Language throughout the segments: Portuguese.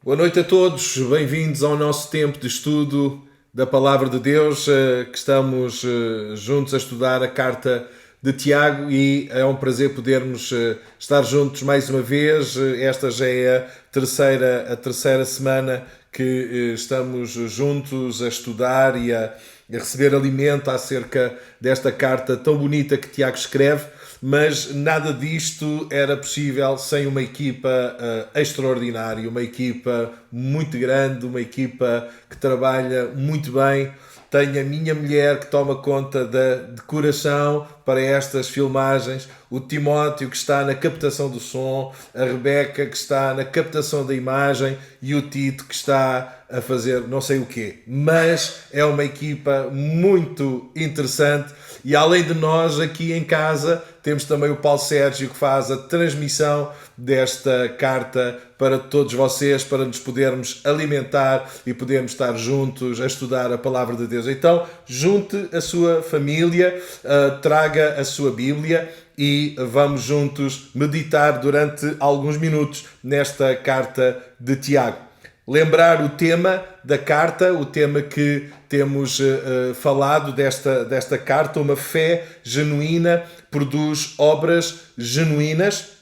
Boa noite a todos, bem-vindos ao nosso tempo de estudo da Palavra de Deus, que estamos juntos a estudar a carta de Tiago e é um prazer podermos estar juntos mais uma vez. Esta já é a terceira semana que estamos juntos a estudar e a receber alimento acerca desta carta tão bonita que Tiago escreve. Mas nada disto era possível sem uma equipa extraordinária, uma equipa muito grande, uma equipa que trabalha muito bem. Tenho a minha mulher que toma conta da decoração para estas filmagens, o Timóteo que está na captação do som, a Rebeca que está na captação da imagem e o Tito que está a fazer não sei o quê. Mas é uma equipa muito interessante e além de nós aqui em casa temos também o Paulo Sérgio que faz a transmissão desta carta para todos vocês, para nos podermos alimentar e podermos estar juntos a estudar a Palavra de Deus. Então, junte a sua família, traga a sua Bíblia e vamos juntos meditar durante alguns minutos nesta carta de Tiago. Lembrar o tema da carta, o tema que temos falado desta carta, uma fé genuína produz obras genuínas.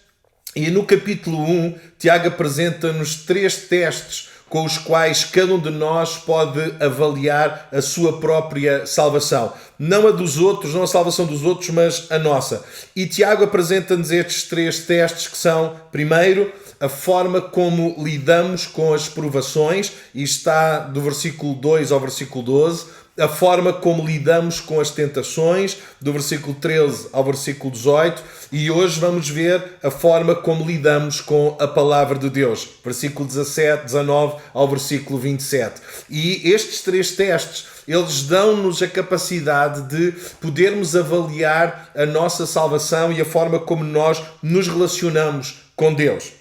E no capítulo 1, Tiago apresenta-nos 3 testes com os quais cada um de nós pode avaliar a sua própria salvação. Não a dos outros, não a salvação dos outros, mas a nossa. E Tiago apresenta-nos estes 3 testes que são, primeiro, a forma como lidamos com as provações, e está do versículo 2 ao versículo 12, a forma como lidamos com as tentações, do versículo 13 ao versículo 18, e hoje vamos ver a forma como lidamos com a palavra de Deus, versículo 17, 19 ao versículo 27. E estes 3 testes, eles dão-nos a capacidade de podermos avaliar a nossa salvação e a forma como nós nos relacionamos com Deus.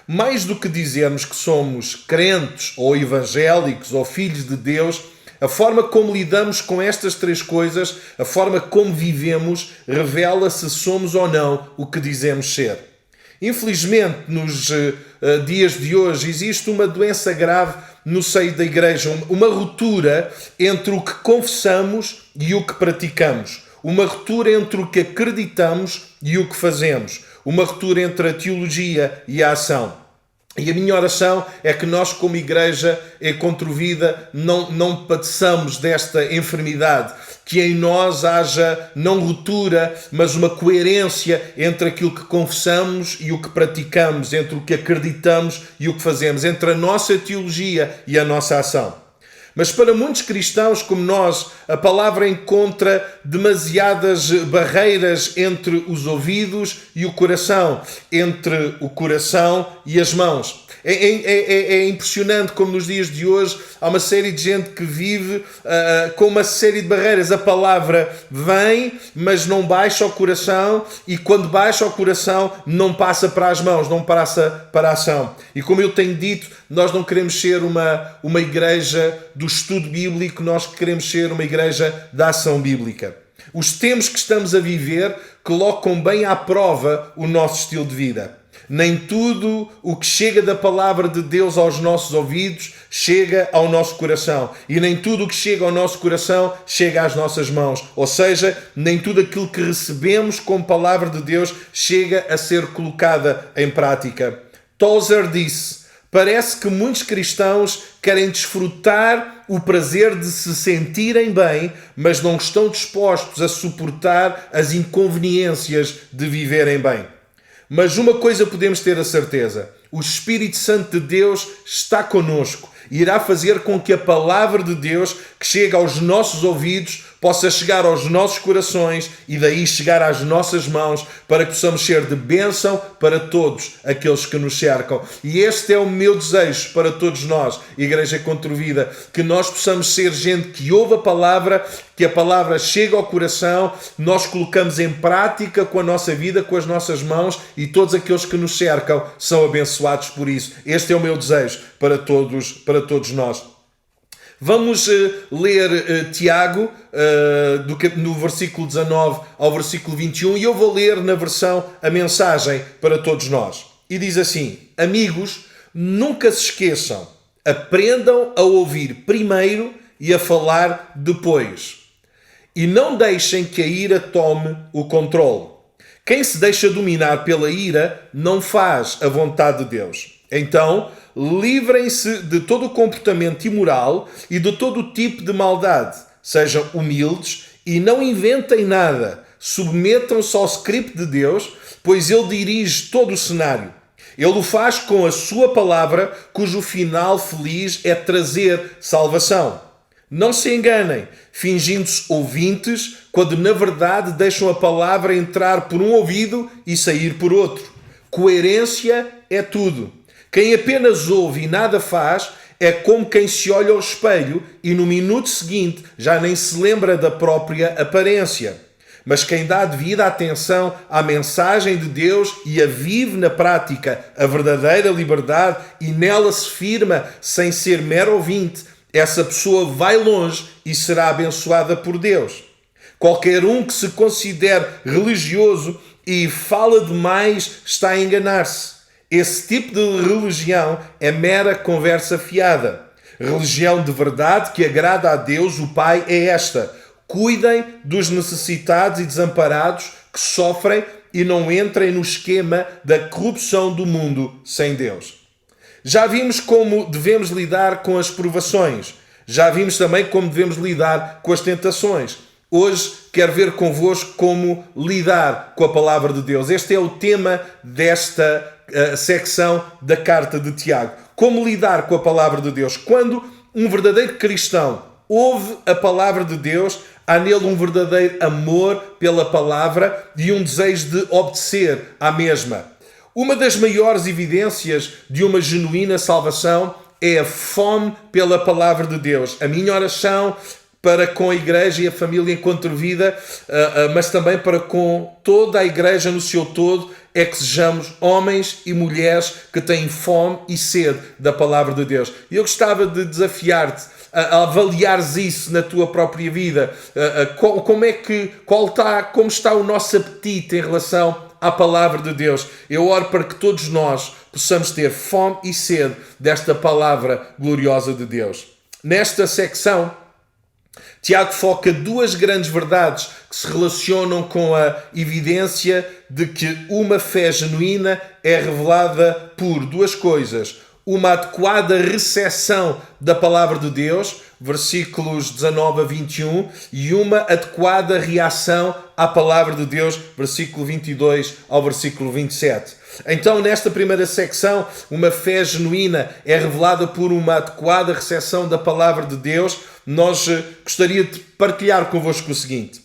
Mais do que dizermos que somos crentes ou evangélicos ou filhos de Deus, a forma como lidamos com estas 3 coisas, a forma como vivemos, revela se somos ou não o que dizemos ser. Infelizmente, nos dias de hoje, existe uma doença grave no seio da igreja, uma ruptura entre o que confessamos e o que praticamos, uma ruptura entre o que acreditamos e o que fazemos, uma ruptura entre a teologia e a ação. E a minha oração é que nós, como igreja Encontro-Vida, não padeçamos desta enfermidade, que em nós haja não ruptura, mas uma coerência entre aquilo que confessamos e o que praticamos, entre o que acreditamos e o que fazemos, entre a nossa teologia e a nossa ação. Mas para muitos cristãos como nós, a palavra encontra demasiadas barreiras entre os ouvidos e o coração, entre o coração e as mãos. É impressionante como nos dias de hoje há uma série de gente que vive com uma série de barreiras. A palavra vem, mas não baixa ao coração, e quando baixa ao coração não passa para as mãos, não passa para a ação. E como eu tenho dito, nós não queremos ser uma igreja do estudo bíblico, nós queremos ser uma igreja da ação bíblica. Os tempos que estamos a viver colocam bem à prova o nosso estilo de vida. Nem tudo o que chega da palavra de Deus aos nossos ouvidos chega ao nosso coração. E nem tudo o que chega ao nosso coração chega às nossas mãos. Ou seja, nem tudo aquilo que recebemos como palavra de Deus chega a ser colocada em prática. Tozer disse: parece que muitos cristãos querem desfrutar o prazer de se sentirem bem, mas não estão dispostos a suportar as inconveniências de viverem bem. Mas uma coisa podemos ter a certeza: o Espírito Santo de Deus está conosco e irá fazer com que a palavra de Deus que chega aos nossos ouvidos possa chegar aos nossos corações e daí chegar às nossas mãos, para que possamos ser de bênção para todos aqueles que nos cercam. E este é o meu desejo para todos nós, Igreja Encontro-Vida, que nós possamos ser gente que ouve a palavra, que a palavra chega ao coração, nós colocamos em prática com a nossa vida, com as nossas mãos, e todos aqueles que nos cercam são abençoados por isso. Este é o meu desejo para todos nós. Vamos ler Tiago, no versículo 19 ao versículo 21, e eu vou ler na versão A Mensagem para todos nós. E diz assim: amigos, nunca se esqueçam, aprendam a ouvir primeiro e a falar depois. E não deixem que a ira tome o controle. Quem se deixa dominar pela ira não faz a vontade de Deus. Então, livrem-se de todo o comportamento imoral e de todo o tipo de maldade. Sejam humildes e não inventem nada. Submetam-se ao script de Deus, pois Ele dirige todo o cenário. Ele o faz com a sua palavra, cujo final feliz é trazer salvação. Não se enganem, fingindo-se ouvintes, quando na verdade deixam a palavra entrar por um ouvido e sair por outro. Coerência é tudo. Quem apenas ouve e nada faz é como quem se olha ao espelho e no minuto seguinte já nem se lembra da própria aparência. Mas quem dá devida atenção à mensagem de Deus e a vive na prática a verdadeira liberdade e nela se firma sem ser mero ouvinte, essa pessoa vai longe e será abençoada por Deus. Qualquer um que se considere religioso e fala demais está a enganar-se. Esse tipo de religião é mera conversa fiada. Religião de verdade que agrada a Deus, o Pai, é esta: cuidem dos necessitados e desamparados que sofrem e não entrem no esquema da corrupção do mundo sem Deus. Já vimos como devemos lidar com as provações. Já vimos também como devemos lidar com as tentações. Hoje quero ver convosco como lidar com a palavra de Deus. Este é o tema desta secção da carta de Tiago. Como lidar com a palavra de Deus? Quando um verdadeiro cristão ouve a palavra de Deus, há nele um verdadeiro amor pela palavra e um desejo de obedecer à mesma. Uma das maiores evidências de uma genuína salvação é a fome pela palavra de Deus. A minha oração para com a igreja e a família enquanto vida, mas também para com toda a igreja no seu todo, é que sejamos homens e mulheres que têm fome e sede da palavra de Deus. E eu gostava de desafiar-te a avaliares isso na tua própria vida. Como está o nosso apetite em relação à palavra de Deus? Eu oro para que todos nós possamos ter fome e sede desta palavra gloriosa de Deus. Nesta secção, Tiago foca duas grandes verdades que se relacionam com a evidência de que uma fé genuína é revelada por duas coisas: uma adequada recepção da palavra de Deus, versículos 19 a 21, e uma adequada reação à palavra de Deus, versículo 22 ao versículo 27. Então, nesta primeira secção, uma fé genuína é revelada por uma adequada recepção da palavra de Deus. Nós gostaria de partilhar convosco o seguinte: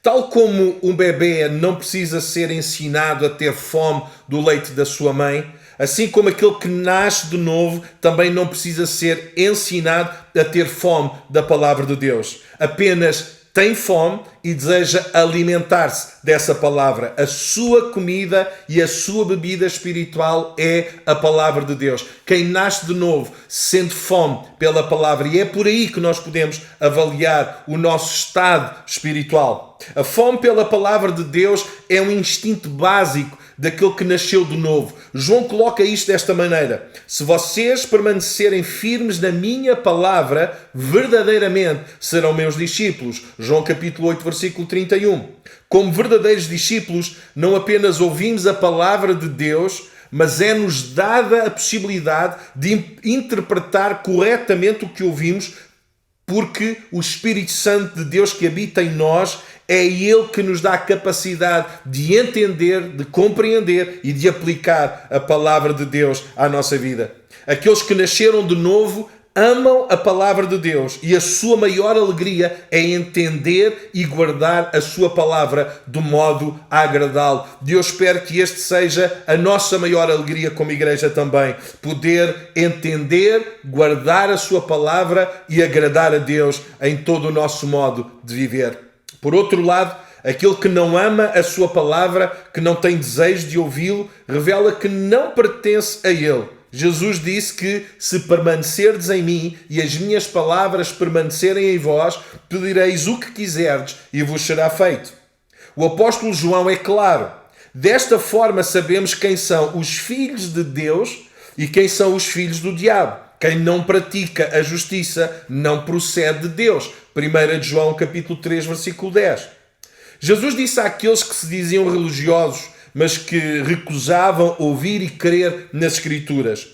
tal como um bebê não precisa ser ensinado a ter fome do leite da sua mãe, assim como aquele que nasce de novo também não precisa ser ensinado a ter fome da palavra de Deus. Apenas tem fome e deseja alimentar-se dessa palavra. A sua comida e a sua bebida espiritual é a palavra de Deus. Quem nasce de novo sente fome pela palavra, e é por aí que nós podemos avaliar o nosso estado espiritual. A fome pela palavra de Deus é um instinto básico daquele que nasceu de novo. João coloca isto desta maneira: se vocês permanecerem firmes na minha palavra, verdadeiramente serão meus discípulos. João capítulo 8, versículo 31. Como verdadeiros discípulos, não apenas ouvimos a palavra de Deus, mas é-nos dada a possibilidade de interpretar corretamente o que ouvimos, porque o Espírito Santo de Deus que habita em nós, é Ele que nos dá a capacidade de entender, de compreender e de aplicar a palavra de Deus à nossa vida. Aqueles que nasceram de novo amam a palavra de Deus, e a sua maior alegria é entender e guardar a sua palavra do modo a agradá-lo. Deus espera que este seja a nossa maior alegria como igreja também: poder entender, guardar a sua palavra e agradar a Deus em todo o nosso modo de viver. Por outro lado, aquele que não ama a sua palavra, que não tem desejo de ouvi-lo, revela que não pertence a ele. Jesus disse que se permanecerdes em mim e as minhas palavras permanecerem em vós, pedireis o que quiserdes e vos será feito. O apóstolo João é claro: desta forma sabemos quem são os filhos de Deus E quem são os filhos do diabo? Quem não pratica a justiça não procede de Deus. 1 João capítulo 3, versículo 10. Jesus disse àqueles que se diziam religiosos, mas que recusavam ouvir e crer nas Escrituras: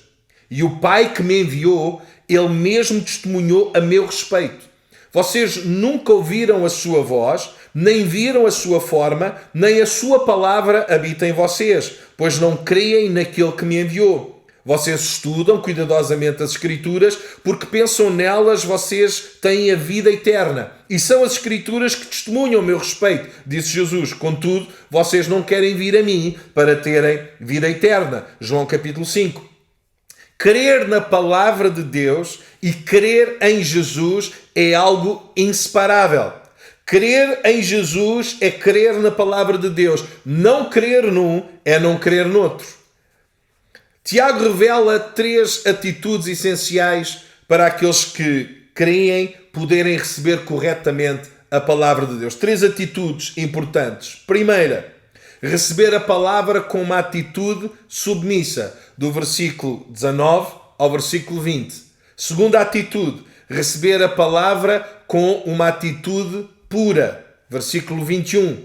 e o Pai que me enviou, ele mesmo testemunhou a meu respeito. Vocês nunca ouviram a sua voz, nem viram a sua forma, nem a sua palavra habita em vocês, pois não creem naquele que me enviou. Vocês estudam cuidadosamente as Escrituras, porque pensam nelas vocês têm a vida eterna. E são as Escrituras que testemunham o meu respeito, disse Jesus. Contudo, vocês não querem vir a mim para terem vida eterna. João capítulo 5. Crer na palavra de Deus e crer em Jesus é algo inseparável. Crer em Jesus é crer na palavra de Deus. Não crer num é não crer noutro. Tiago revela 3 atitudes essenciais para aqueles que creem poderem receber corretamente a palavra de Deus. 3 atitudes importantes. Primeira, receber a palavra com uma atitude submissa, do versículo 19 ao versículo 20. Segunda atitude, receber a palavra com uma atitude pura, versículo 21.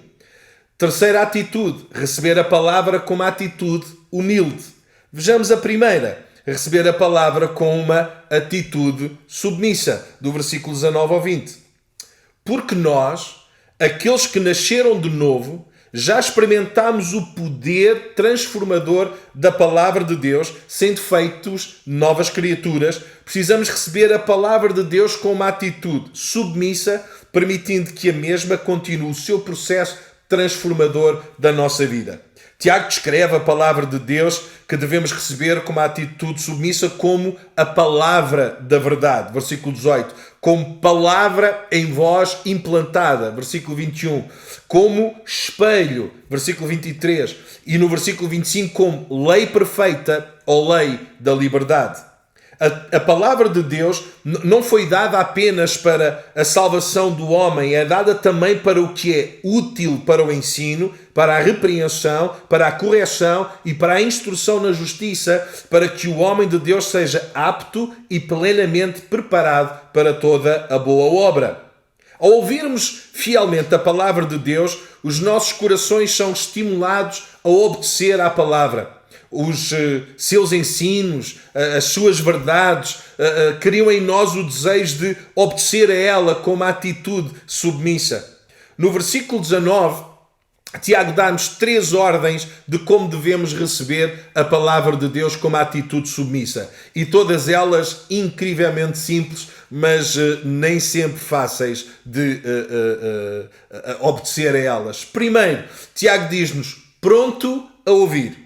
Terceira atitude, receber a palavra com uma atitude humilde. Vejamos a primeira, receber a palavra com uma atitude submissa, do versículo 19 ao 20. Porque nós, aqueles que nasceram de novo, já experimentámos o poder transformador da palavra de Deus, sendo feitos novas criaturas. Precisamos receber a palavra de Deus com uma atitude submissa, permitindo que a mesma continue o seu processo transformador da nossa vida. Tiago descreve a palavra de Deus que devemos receber com uma atitude submissa como a palavra da verdade. Versículo 18. Como palavra em vós implantada. Versículo 21. Como espelho. Versículo 23. E no versículo 25 como lei perfeita ou lei da liberdade. A palavra de Deus não foi dada apenas para a salvação do homem, é dada também para o que é útil para o ensino, para a repreensão, para a correção e para a instrução na justiça, para que o homem de Deus seja apto e plenamente preparado para toda a boa obra. Ao ouvirmos fielmente a palavra de Deus, os nossos corações são estimulados a obedecer à palavra. Os seus ensinos, as suas verdades, criam em nós o desejo de obedecer a ela com uma atitude submissa. No versículo 19, Tiago dá-nos 3 ordens de como devemos receber a palavra de Deus com uma atitude submissa. E todas elas incrivelmente simples, mas nem sempre fáceis de obedecer a elas. Primeiro, Tiago diz-nos, pronto a ouvir.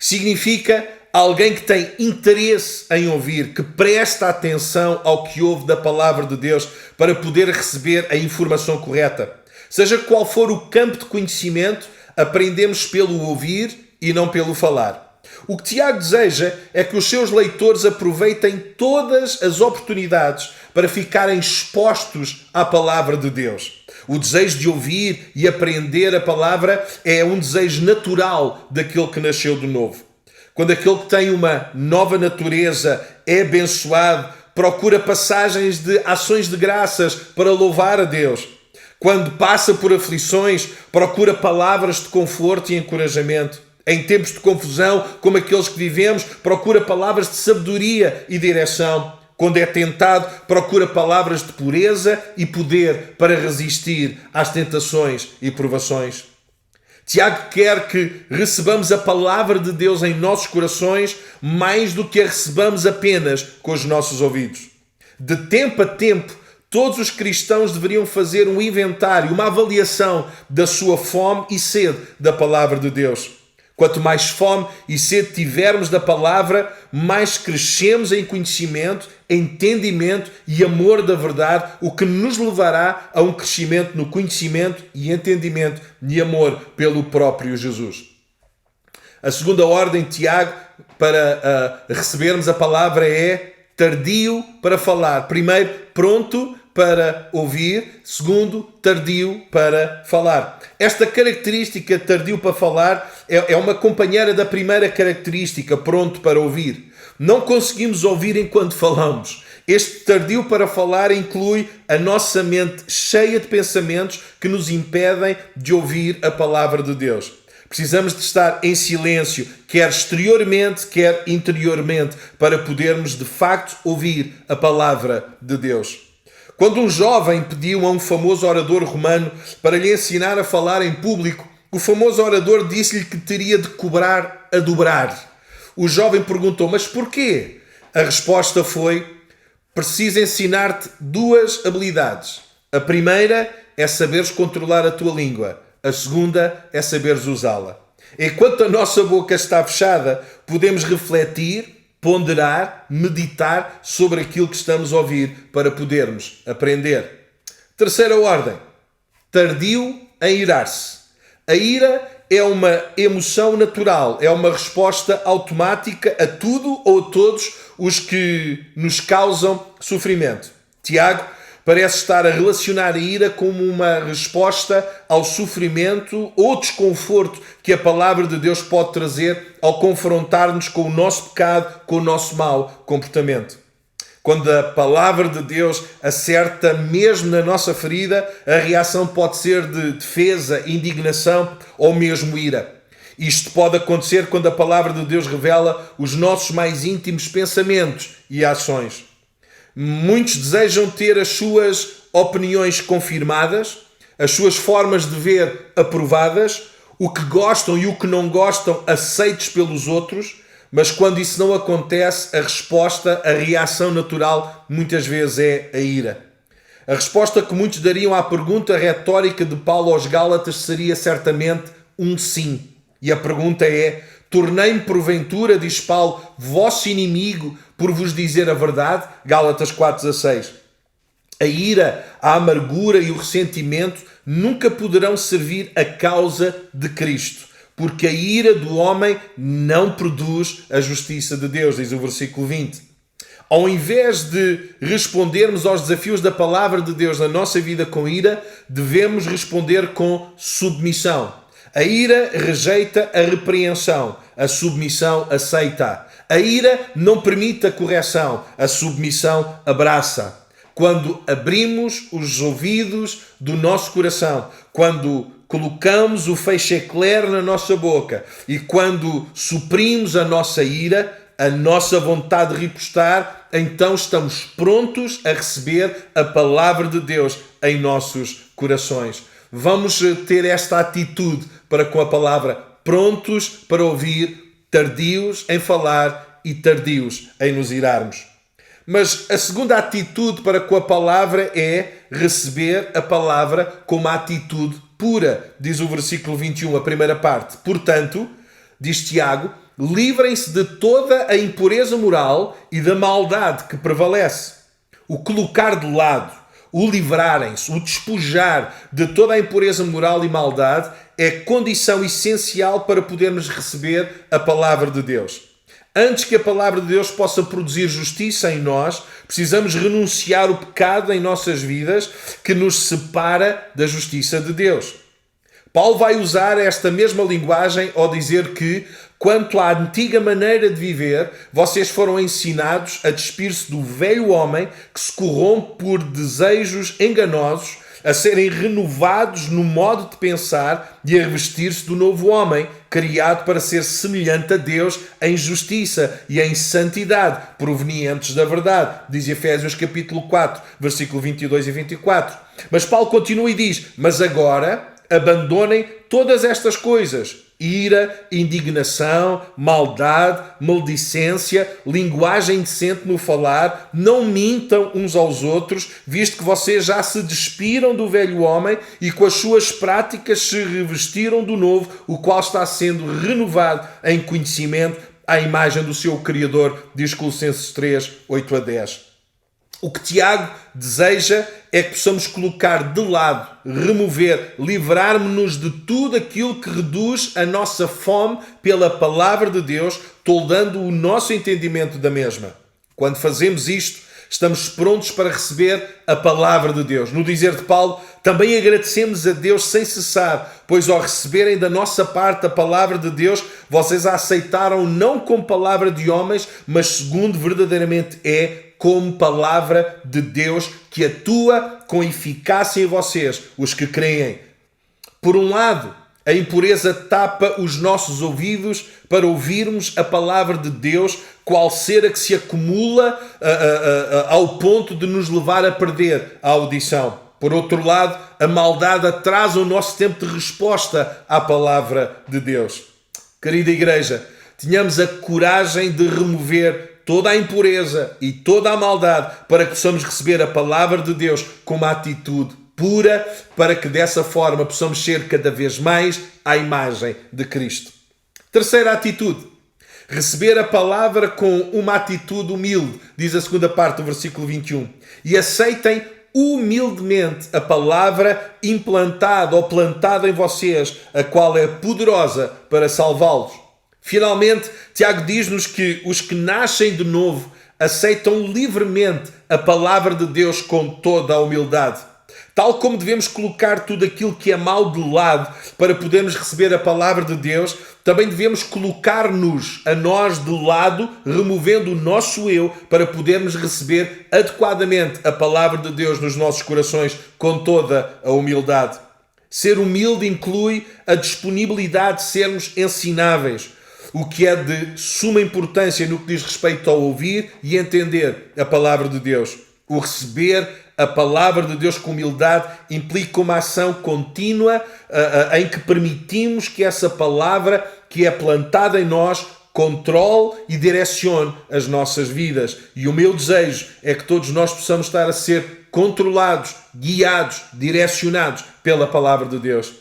Significa alguém que tem interesse em ouvir, que presta atenção ao que ouve da palavra de Deus para poder receber a informação correta. Seja qual for o campo de conhecimento, aprendemos pelo ouvir e não pelo falar. O que Tiago deseja é que os seus leitores aproveitem todas as oportunidades para ficarem expostos à palavra de Deus. O desejo de ouvir e aprender a palavra é um desejo natural daquele que nasceu de novo. Quando aquele que tem uma nova natureza é abençoado, procura passagens de ações de graças para louvar a Deus. Quando passa por aflições, procura palavras de conforto e encorajamento. Em tempos de confusão, como aqueles que vivemos, procura palavras de sabedoria e direção. Quando é tentado, procura palavras de pureza e poder para resistir às tentações e provações. Tiago quer que recebamos a palavra de Deus em nossos corações mais do que a recebamos apenas com os nossos ouvidos. De tempo a tempo, todos os cristãos deveriam fazer um inventário, uma avaliação da sua fome e sede da palavra de Deus. Quanto mais fome e sede tivermos da palavra, mais crescemos em conhecimento, entendimento e amor da verdade, o que nos levará a um crescimento no conhecimento e entendimento e amor pelo próprio Jesus. A segunda ordem de Tiago para recebermos a palavra é tardio para falar. Primeiro, pronto para ouvir. Segundo, tardio para falar. Esta característica, tardio para falar, é uma companheira da primeira característica, pronto para ouvir. Não conseguimos ouvir enquanto falamos. Este tardio para falar inclui a nossa mente cheia de pensamentos que nos impedem de ouvir a palavra de Deus. Precisamos de estar em silêncio, quer exteriormente, quer interiormente, para podermos de facto ouvir a palavra de Deus. Quando um jovem pediu a um famoso orador romano para lhe ensinar a falar em público, o famoso orador disse-lhe que teria de cobrar a dobrar. O jovem perguntou, mas porquê? A resposta foi, preciso ensinar-te duas habilidades. A primeira é saberes controlar a tua língua. A segunda é saberes usá-la. Enquanto a nossa boca está fechada, podemos refletir, ponderar, meditar sobre aquilo que estamos a ouvir para podermos aprender. Terceira ordem. Tardio em irar-se. A ira é uma emoção natural, é uma resposta automática a tudo ou a todos os que nos causam sofrimento. Tiago parece estar a relacionar a ira como uma resposta ao sofrimento ou desconforto que a palavra de Deus pode trazer ao confrontar-nos com o nosso pecado, com o nosso mau comportamento. Quando a palavra de Deus acerta mesmo na nossa ferida, a reação pode ser de defesa, indignação ou mesmo ira. Isto pode acontecer quando a palavra de Deus revela os nossos mais íntimos pensamentos e ações. Muitos desejam ter as suas opiniões confirmadas, as suas formas de ver aprovadas, o que gostam e o que não gostam aceitos pelos outros, mas quando isso não acontece, a resposta, a reação natural, muitas vezes é a ira. A resposta que muitos dariam à pergunta retórica de Paulo aos Gálatas seria certamente um sim. E a pergunta é, tornei-me porventura, diz Paulo, vosso inimigo por vos dizer a verdade? Gálatas 4,16. A ira, a amargura e o ressentimento nunca poderão servir a causa de Cristo, porque a ira do homem não produz a justiça de Deus, diz o versículo 20. Ao invés de respondermos aos desafios da palavra de Deus na nossa vida com ira, devemos responder com submissão. A ira rejeita a repreensão, a submissão aceita. A ira não permite a correção, a submissão abraça. Quando abrimos os ouvidos do nosso coração, quando colocamos o feixe eclair na nossa boca e quando suprimos a nossa ira, a nossa vontade de ripostar, então estamos prontos a receber a palavra de Deus em nossos corações. Vamos ter esta atitude para com a palavra, prontos para ouvir, tardios em falar e tardios em nos irarmos. Mas a segunda atitude para com a palavra é receber a palavra com uma atitude pura, diz o versículo 21, a primeira parte. Portanto, diz Tiago, livrem-se de toda a impureza moral e da maldade que prevalece. O colocar de lado, o livrarem-se, o despojar de toda a impureza moral e maldade é condição essencial para podermos receber a palavra de Deus. Antes que a palavra de Deus possa produzir justiça em nós, precisamos renunciar o pecado em nossas vidas que nos separa da justiça de Deus. Paulo vai usar esta mesma linguagem ao dizer que, quanto à antiga maneira de viver, vocês foram ensinados a despir-se do velho homem que se corrompe por desejos enganosos, a serem renovados no modo de pensar e a revestir-se do novo homem, criado para ser semelhante a Deus em justiça e em santidade, provenientes da verdade, diz Efésios capítulo 4, versículo 22 e 24. Mas Paulo continua e diz, mas agora abandonem todas estas coisas, ira, indignação, maldade, maldicência, linguagem indecente no falar, não mintam uns aos outros, visto que vocês já se despiram do velho homem e com as suas práticas se revestiram do novo, o qual está sendo renovado em conhecimento à imagem do seu Criador, diz Colossenses 3, 8 a 10. O que Tiago deseja é que possamos colocar de lado, remover, livrar-nos de tudo aquilo que reduz a nossa fome pela palavra de Deus, toldando o nosso entendimento da mesma. Quando fazemos isto, estamos prontos para receber a palavra de Deus. No dizer de Paulo, também agradecemos a Deus sem cessar pois ao receberem da nossa parte a palavra de Deus, vocês a aceitaram não como palavra de homens, mas segundo verdadeiramente é, como palavra de Deus, que atua com eficácia em vocês, os que creem. Por um lado, a impureza tapa os nossos ouvidos para ouvirmos a palavra de Deus, qual cera que se acumula ao ponto de nos levar a perder a audição. Por outro lado, a maldade atrasa o nosso tempo de resposta à palavra de Deus. Querida igreja, tenhamos a coragem de remover toda a impureza e toda a maldade para que possamos receber a palavra de Deus com uma atitude pura, para que dessa forma possamos ser cada vez mais à imagem de Cristo. Terceira atitude, receber a palavra com uma atitude humilde, diz a segunda parte do versículo 21. E aceitem humildemente a palavra implantada ou plantada em vocês, a qual é poderosa para salvá-los. Finalmente, Tiago diz-nos que os que nascem de novo aceitam livremente a palavra de Deus com toda a humildade. Tal como devemos colocar tudo aquilo que é mau de lado para podermos receber a palavra de Deus, também devemos colocar-nos a nós de lado, removendo o nosso eu, para podermos receber adequadamente a palavra de Deus nos nossos corações com toda a humildade. Ser humilde inclui a disponibilidade de sermos ensináveis, o que é de suma importância no que diz respeito ao ouvir e entender a palavra de Deus. O receber a palavra de Deus com humildade implica uma ação contínua em que permitimos que essa palavra que é plantada em nós controle e direcione as nossas vidas. E o meu desejo é que todos nós possamos estar a ser controlados, guiados, direcionados pela palavra de Deus.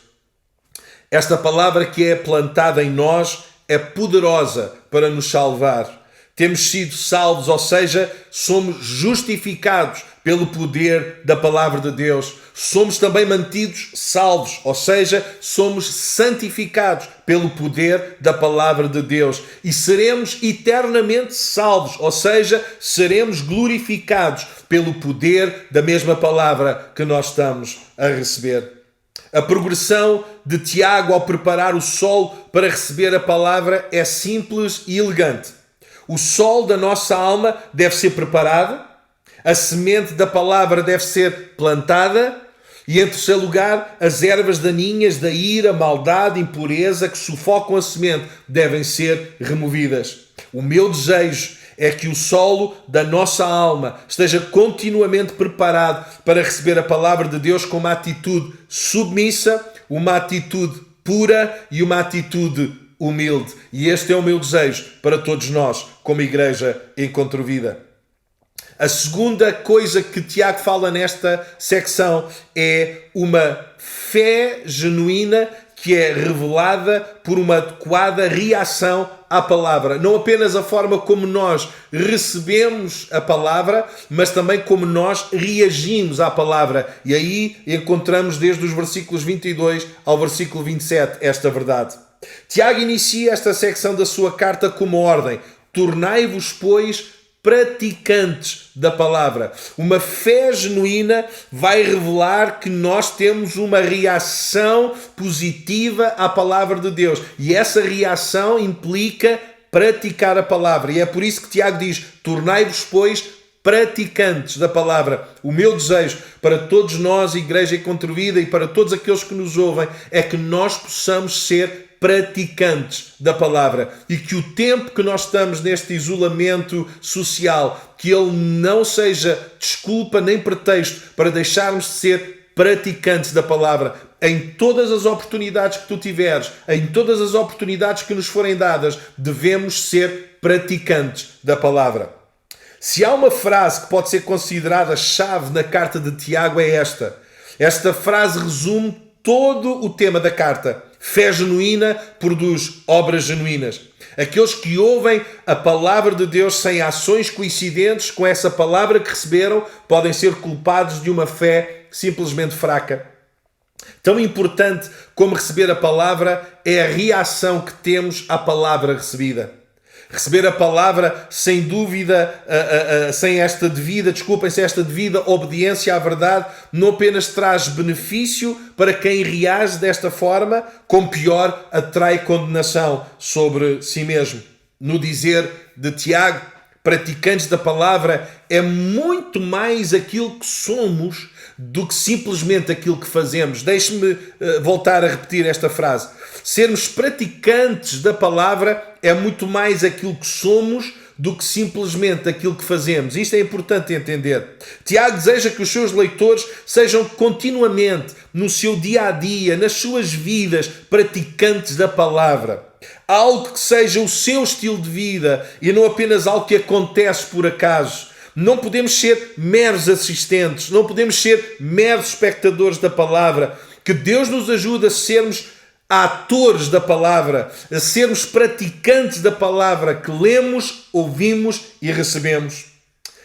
Esta palavra que é plantada em nós é poderosa para nos salvar. Temos sido salvos, ou seja, somos justificados pelo poder da palavra de Deus. Somos também mantidos salvos, ou seja, somos santificados pelo poder da palavra de Deus. E seremos eternamente salvos, ou seja, seremos glorificados pelo poder da mesma palavra que nós estamos a receber. A progressão de Tiago ao preparar o solo para receber a palavra é simples e elegante. O solo da nossa alma deve ser preparado, a semente da palavra deve ser plantada e, em terceiro lugar, as ervas daninhas da ira, maldade, impureza que sufocam a semente devem ser removidas. O meu desejo é que o solo da nossa alma esteja continuamente preparado para receber a palavra de Deus com uma atitude submissa, uma atitude pura e uma atitude humilde. E este é o meu desejo para todos nós, como Igreja Encontro Vida. A segunda coisa que Tiago fala nesta secção é uma fé genuína que é revelada por uma adequada reação à palavra. Não apenas a forma como nós recebemos a palavra, mas também como nós reagimos à palavra. E aí encontramos desde os versículos 22 ao versículo 27 esta verdade. Tiago inicia esta secção da sua carta com uma ordem: tornai-vos, pois, praticantes da palavra. Uma fé genuína vai revelar que nós temos uma reação positiva à palavra de Deus. E essa reação implica praticar a palavra. E é por isso que Tiago diz: tornai-vos, pois, praticantes da palavra. O meu desejo para todos nós, Igreja Encontro Vida, e para todos aqueles que nos ouvem, é que nós possamos ser praticantes da palavra e que o tempo que nós estamos neste isolamento social, que ele não seja desculpa nem pretexto para deixarmos de ser praticantes da palavra. Em todas as oportunidades que tu tiveres, em todas as oportunidades que nos forem dadas, devemos ser praticantes da palavra. Se há uma frase que pode ser considerada chave na carta de Tiago, é esta. Esta frase resume todo o tema da carta. Fé genuína produz obras genuínas. Aqueles que ouvem a palavra de Deus sem ações coincidentes com essa palavra que receberam podem ser culpados de uma fé simplesmente fraca. Tão importante como receber a palavra é a reação que temos à palavra recebida. Receber a palavra sem dúvida, sem esta devida obediência à verdade, não apenas traz benefício para quem reage desta forma, como pior, atrai condenação sobre si mesmo. No dizer de Tiago, praticantes da palavra é muito mais aquilo que somos do que simplesmente aquilo que fazemos. Deixe-me voltar a repetir esta frase. Sermos praticantes da palavra é muito mais aquilo que somos do que simplesmente aquilo que fazemos. Isto é importante entender. Tiago deseja que os seus leitores sejam continuamente, no seu dia-a-dia, nas suas vidas, praticantes da palavra. Algo que seja o seu estilo de vida e não apenas algo que acontece por acaso. Não podemos ser meros assistentes, não podemos ser meros espectadores da palavra. Que Deus nos ajude a sermos atores da palavra, a sermos praticantes da palavra que lemos, ouvimos e recebemos.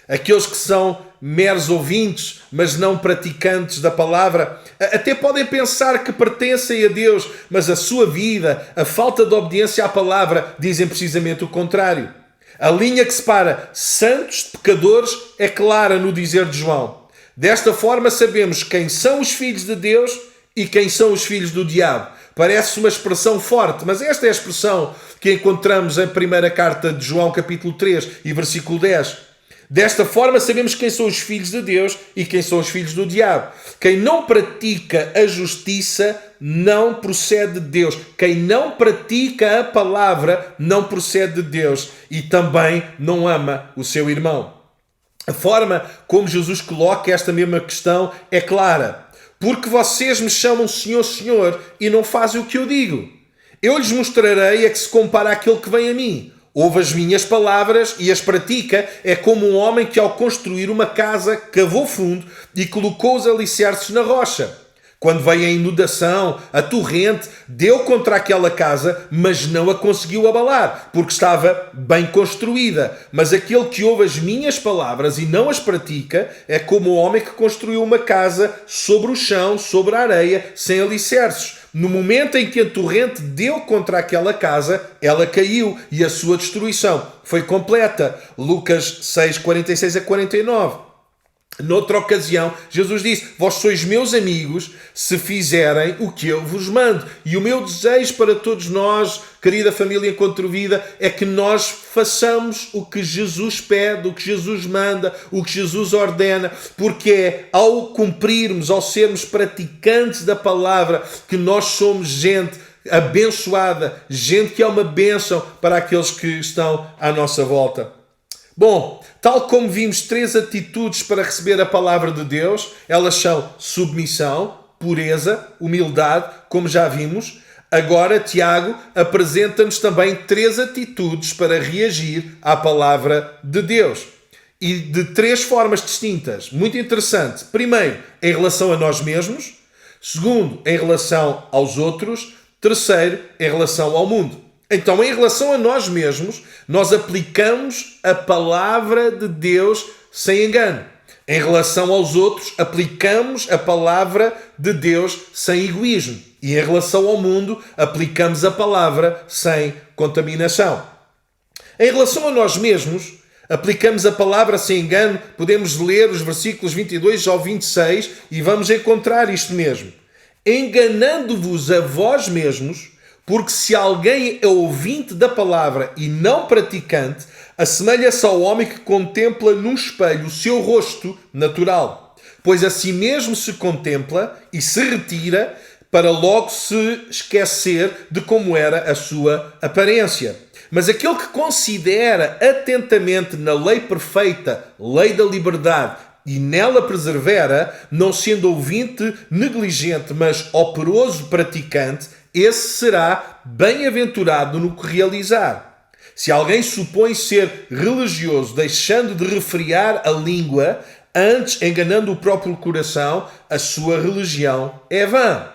Aqueles que são meros ouvintes, mas não praticantes da palavra, até podem pensar que pertencem a Deus, mas a sua vida, a falta de obediência à palavra, dizem precisamente o contrário. A linha que separa santos de pecadores é clara no dizer de João. Desta forma sabemos quem são os filhos de Deus e quem são os filhos do diabo. Parece uma expressão forte, mas esta é a expressão que encontramos em primeira carta de João, capítulo 3 e versículo 10. Desta forma sabemos quem são os filhos de Deus e quem são os filhos do diabo. Quem não pratica a justiça não procede de Deus. Quem não pratica a palavra não procede de Deus e também não ama o seu irmão. A forma como Jesus coloca esta mesma questão é clara. Porque vocês me chamam Senhor, Senhor e não fazem o que eu digo. Eu lhes mostrarei a que se compara aquele que vem a mim. Ouve as minhas palavras e as pratica, é como um homem que ao construir uma casa cavou fundo e colocou os alicerces na rocha. Quando veio a inundação, a torrente, deu contra aquela casa, mas não a conseguiu abalar, porque estava bem construída. Mas aquele que ouve as minhas palavras e não as pratica, é como o homem que construiu uma casa sobre o chão, sobre a areia, sem alicerces. No momento em que a torrente deu contra aquela casa, ela caiu e a sua destruição foi completa. Lucas 6, 46 a 49. Noutra ocasião, Jesus disse: vós sois meus amigos se fizerem o que eu vos mando. E o meu desejo para todos nós, querida família Encontro Vida, é que nós façamos o que Jesus pede, o que Jesus manda, o que Jesus ordena, porque é ao cumprirmos, ao sermos praticantes da palavra, que nós somos gente abençoada, gente que é uma bênção para aqueles que estão à nossa volta. Bom, tal como vimos 3 atitudes para receber a palavra de Deus, elas são submissão, pureza, humildade, como já vimos. Agora, Tiago apresenta-nos também 3 atitudes para reagir à palavra de Deus. E de 3 formas distintas. Muito interessante. Primeiro, em relação a nós mesmos. Segundo, em relação aos outros. Terceiro, em relação ao mundo. Então, em relação a nós mesmos, nós aplicamos a palavra de Deus sem engano. Em relação aos outros, aplicamos a palavra de Deus sem egoísmo. E em relação ao mundo, aplicamos a palavra sem contaminação. Em relação a nós mesmos, aplicamos a palavra sem engano. Podemos ler os versículos 22 ao 26 e vamos encontrar isto mesmo. Enganando-vos a vós mesmos, porque se alguém é ouvinte da palavra e não praticante, assemelha-se ao homem que contempla num espelho o seu rosto natural. Pois a si mesmo se contempla e se retira para logo se esquecer de como era a sua aparência. Mas aquele que considera atentamente na lei perfeita, lei da liberdade, e nela persevera, não sendo ouvinte negligente, mas operoso praticante, esse será bem-aventurado no que realizar. Se alguém supõe ser religioso, deixando de refrear a língua, antes enganando o próprio coração, a sua religião é vã.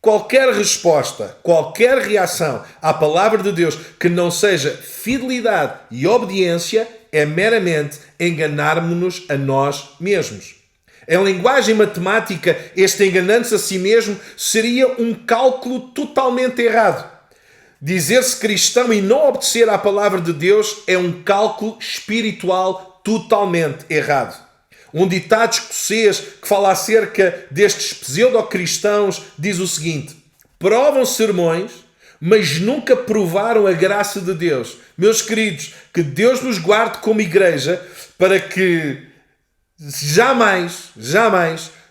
Qualquer resposta, qualquer reação à palavra de Deus que não seja fidelidade e obediência é meramente enganarmos-nos a nós mesmos. Em linguagem matemática, este enganando-se a si mesmo seria um cálculo totalmente errado. Dizer-se cristão e não obedecer à palavra de Deus é um cálculo espiritual totalmente errado. Um ditado escocês que fala acerca destes pseudo-cristãos diz o seguinte: provam sermões, mas nunca provaram a graça de Deus. Meus queridos, que Deus nos guarde como igreja para que jamais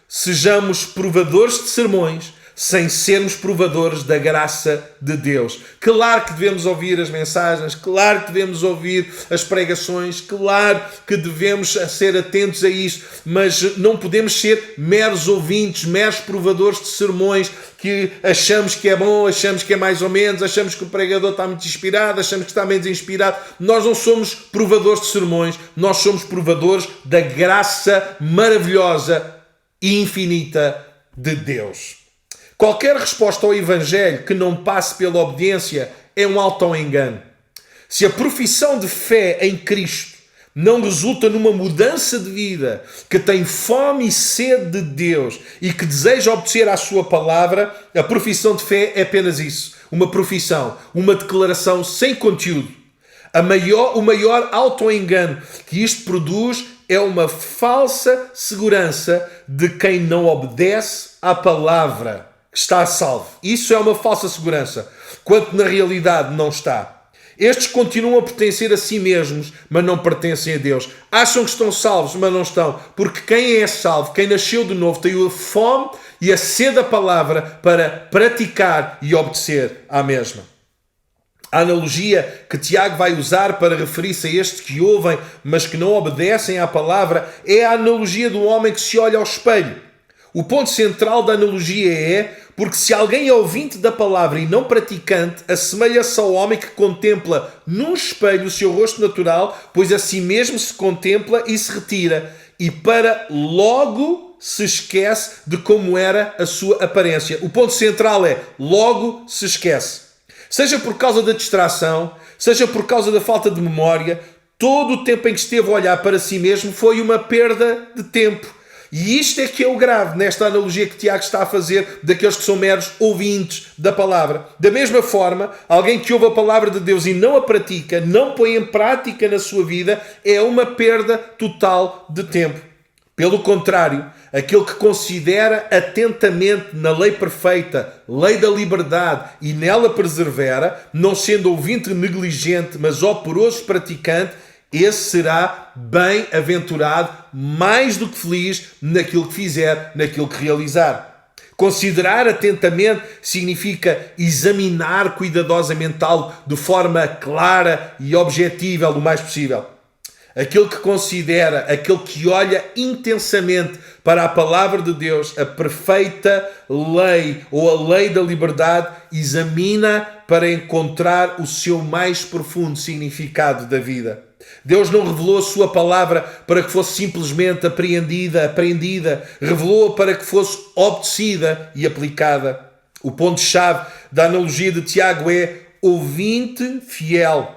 sejamos provadores de sermões sem sermos provadores da graça de Deus. Claro que devemos ouvir as mensagens, claro que devemos ouvir as pregações, claro que devemos ser atentos a isso, mas não podemos ser meros ouvintes, meros provadores de sermões que achamos que é bom, achamos que é mais ou menos, achamos que o pregador está muito inspirado, achamos que está menos inspirado. Nós não somos provadores de sermões, nós somos provadores da graça maravilhosa e infinita de Deus. Qualquer resposta ao Evangelho que não passe pela obediência é um auto-engano. Se a profissão de fé em Cristo não resulta numa mudança de vida, que tem fome e sede de Deus e que deseja obedecer à sua palavra, a profissão de fé é apenas isso. Uma profissão, uma declaração sem conteúdo. O maior auto-engano que isto produz é uma falsa segurança de quem não obedece à palavra que está a salvo. Isso é uma falsa segurança, quando na realidade não está. Estes continuam a pertencer a si mesmos, mas não pertencem a Deus. Acham que estão salvos, mas não estão. Porque quem é salvo, quem nasceu de novo, tem a fome e a sede da palavra para praticar e obedecer à mesma. A analogia que Tiago vai usar para referir-se a estes que ouvem, mas que não obedecem à palavra, é a analogia do homem que se olha ao espelho. O ponto central da analogia é: porque se alguém é ouvinte da palavra e não praticante, assemelha-se ao homem que contempla num espelho o seu rosto natural, pois a si mesmo se contempla e se retira, e para logo se esquece de como era a sua aparência. O ponto central é: logo se esquece. Seja por causa da distração, seja por causa da falta de memória, todo o tempo em que esteve a olhar para si mesmo foi uma perda de tempo. E isto é que é o grave nesta analogia que Tiago está a fazer daqueles que são meros ouvintes da palavra. Da mesma forma, alguém que ouve a palavra de Deus e não a pratica, não põe em prática na sua vida, é uma perda total de tempo. Pelo contrário, aquele que considera atentamente na lei perfeita, lei da liberdade, e nela persevera, não sendo ouvinte negligente, mas operoso praticante, esse será bem-aventurado, mais do que feliz naquilo que fizer, naquilo que realizar. Considerar atentamente significa examinar cuidadosamente algo de forma clara e objetiva o mais possível. Aquele que considera, aquele que olha intensamente para a palavra de Deus, a perfeita lei ou a lei da liberdade, examina para encontrar o seu mais profundo significado da vida. Deus não revelou a sua palavra para que fosse simplesmente aprendida, revelou-a para que fosse obedecida e aplicada. O ponto-chave da analogia de Tiago é: ouvinte fiel.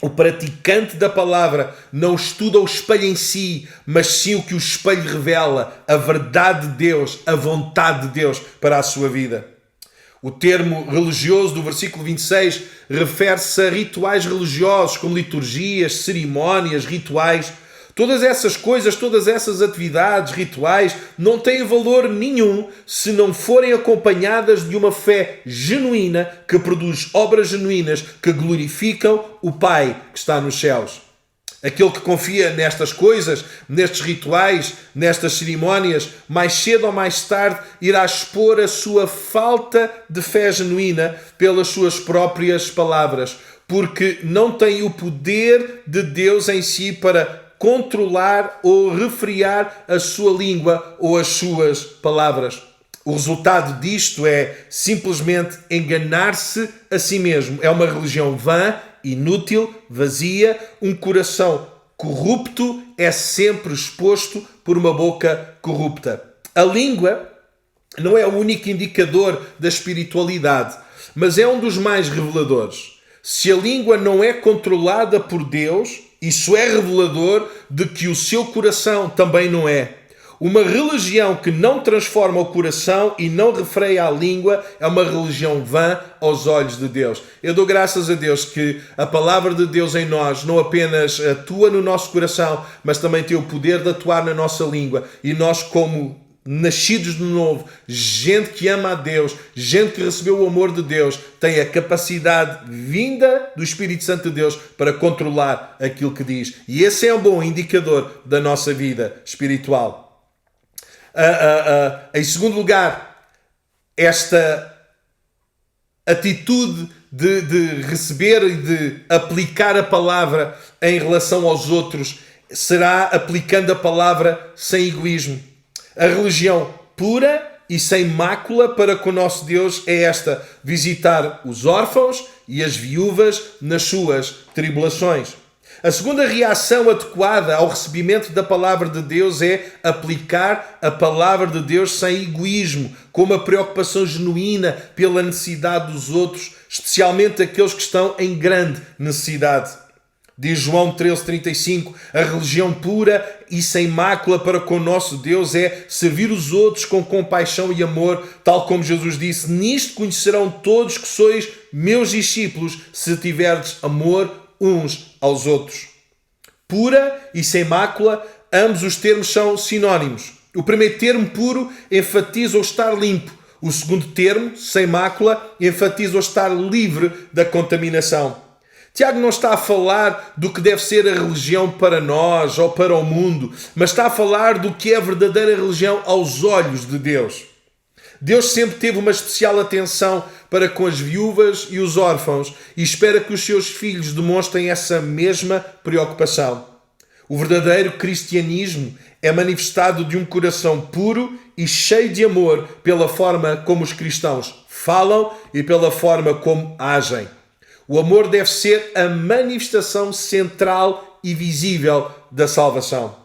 O praticante da palavra não estuda o espelho em si, mas sim o que o espelho revela, a verdade de Deus, a vontade de Deus para a sua vida. O termo religioso do versículo 26 refere-se a rituais religiosos, como liturgias, cerimónias, rituais. Todas essas coisas, todas essas atividades, rituais, não têm valor nenhum se não forem acompanhadas de uma fé genuína que produz obras genuínas que glorificam o Pai que está nos céus. Aquele que confia nestas coisas, nestes rituais, nestas cerimónias, mais cedo ou mais tarde irá expor a sua falta de fé genuína pelas suas próprias palavras, porque não tem o poder de Deus em si para controlar ou refrear a sua língua ou as suas palavras. O resultado disto é simplesmente enganar-se a si mesmo. É uma religião vã, inútil, vazia. Um coração corrupto é sempre exposto por uma boca corrupta. A língua não é o único indicador da espiritualidade, mas é um dos mais reveladores. Se a língua não é controlada por Deus, isso é revelador de que o seu coração também não é. Uma religião que não transforma o coração e não refreia a língua é uma religião vã aos olhos de Deus. Eu dou graças a Deus que a palavra de Deus em nós não apenas atua no nosso coração, mas também tem o poder de atuar na nossa língua. E nós, como nascidos de novo, gente que ama a Deus, gente que recebeu o amor de Deus, tem a capacidade vinda do Espírito Santo de Deus para controlar aquilo que diz. E esse é um bom indicador da nossa vida espiritual. Em segundo lugar, esta atitude de receber e de aplicar a palavra em relação aos outros será aplicando a palavra sem egoísmo. A religião pura e sem mácula para com o nosso Deus é esta: visitar os órfãos e as viúvas nas suas tribulações. A segunda reação adequada ao recebimento da palavra de Deus é aplicar a palavra de Deus sem egoísmo, com uma preocupação genuína pela necessidade dos outros, especialmente aqueles que estão em grande necessidade. Diz João 13,35, a religião pura e sem mácula para com o nosso Deus é servir os outros com compaixão e amor, tal como Jesus disse: nisto conhecerão todos que sois meus discípulos, se tiverdes amor uns aos outros. Pura e sem mácula, ambos os termos são sinónimos. O primeiro termo, puro, enfatiza o estar limpo. O segundo termo, sem mácula, enfatiza o estar livre da contaminação. Tiago não está a falar do que deve ser a religião para nós ou para o mundo, mas está a falar do que é a verdadeira religião aos olhos de Deus. Deus sempre teve uma especial atenção para com as viúvas e os órfãos e espera que os seus filhos demonstrem essa mesma preocupação. O verdadeiro cristianismo é manifestado de um coração puro e cheio de amor pela forma como os cristãos falam e pela forma como agem. O amor deve ser a manifestação central e visível da salvação.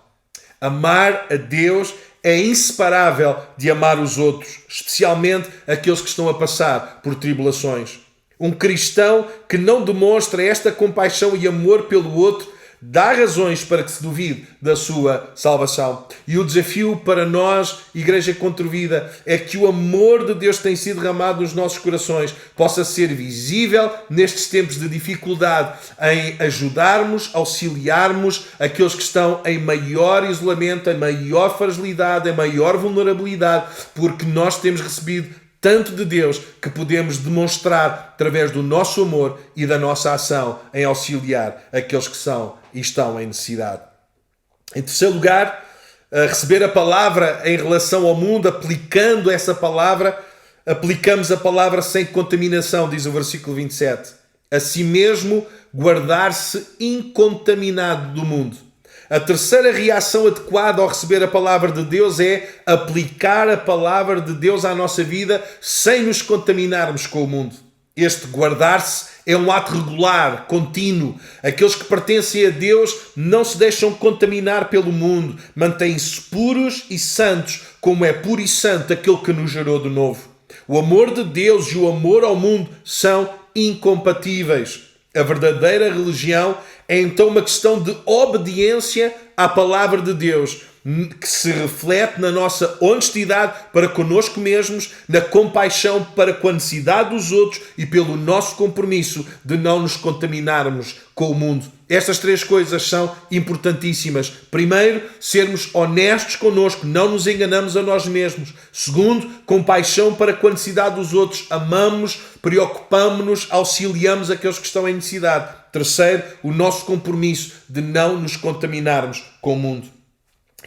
Amar a Deus é inseparável de amar os outros, especialmente aqueles que estão a passar por tribulações. Um cristão que não demonstra esta compaixão e amor pelo outro dá razões para que se duvide da sua salvação. E o desafio para nós, Igreja Contrevida, é que o amor de Deus tem sido derramado nos nossos corações possa ser visível nestes tempos de dificuldade, em ajudarmos, auxiliarmos aqueles que estão em maior isolamento, em maior fragilidade, em maior vulnerabilidade, porque nós temos recebido tanto de Deus que podemos demonstrar através do nosso amor e da nossa ação em auxiliar aqueles que são e estão em necessidade. Em terceiro lugar, receber a palavra em relação ao mundo, aplicando essa palavra, aplicamos a palavra sem contaminação, diz o versículo 27. Assim mesmo, guardar-se incontaminado do mundo. A terceira reação adequada ao receber a palavra de Deus é aplicar a palavra de Deus à nossa vida sem nos contaminarmos com o mundo. Este guardar-se é um ato regular, contínuo. Aqueles que pertencem a Deus não se deixam contaminar pelo mundo, mantêm-se puros e santos, como é puro e santo aquele que nos gerou de novo. O amor de Deus e o amor ao mundo são incompatíveis. A verdadeira religião é então uma questão de obediência à palavra de Deus, que se reflete na nossa honestidade para connosco mesmos, na compaixão para com a necessidade dos outros e pelo nosso compromisso de não nos contaminarmos com o mundo. Estas três coisas são importantíssimas. Primeiro, sermos honestos connosco, não nos enganamos a nós mesmos. Segundo, compaixão para com a necessidade dos outros, amamos, preocupamos-nos, auxiliamos aqueles que estão em necessidade. Terceiro, o nosso compromisso de não nos contaminarmos com o mundo.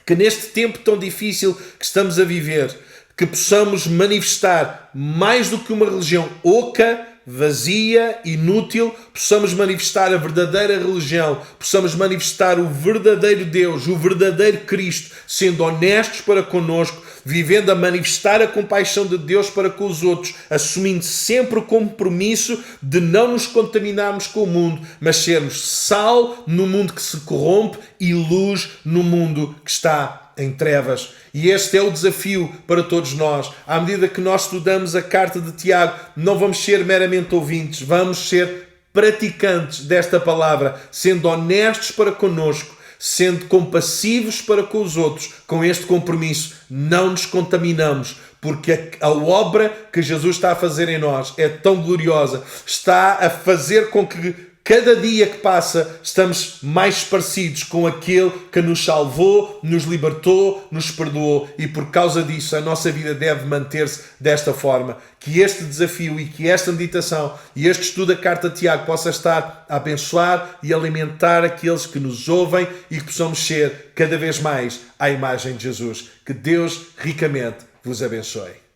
Que neste tempo tão difícil que estamos a viver, que possamos manifestar mais do que uma religião oca, vazia, inútil, possamos manifestar a verdadeira religião, possamos manifestar o verdadeiro Deus, o verdadeiro Cristo, sendo honestos para connosco, vivendo a manifestar a compaixão de Deus para com os outros, assumindo sempre o compromisso de não nos contaminarmos com o mundo, mas sermos sal no mundo que se corrompe e luz no mundo que está em trevas. E este é o desafio para todos nós. À medida que nós estudamos a carta de Tiago, não vamos ser meramente ouvintes, vamos ser praticantes desta palavra, sendo honestos para connosco, sendo compassivos para com os outros, com este compromisso, não nos contaminamos, porque a obra que Jesus está a fazer em nós é tão gloriosa, está a fazer com que cada dia que passa estamos mais parecidos com aquele que nos salvou, nos libertou, nos perdoou, e por causa disso a nossa vida deve manter-se desta forma. Que este desafio e que esta meditação e este estudo da carta de Tiago possa estar a abençoar e alimentar aqueles que nos ouvem e que possamos ser cada vez mais à imagem de Jesus. Que Deus ricamente vos abençoe.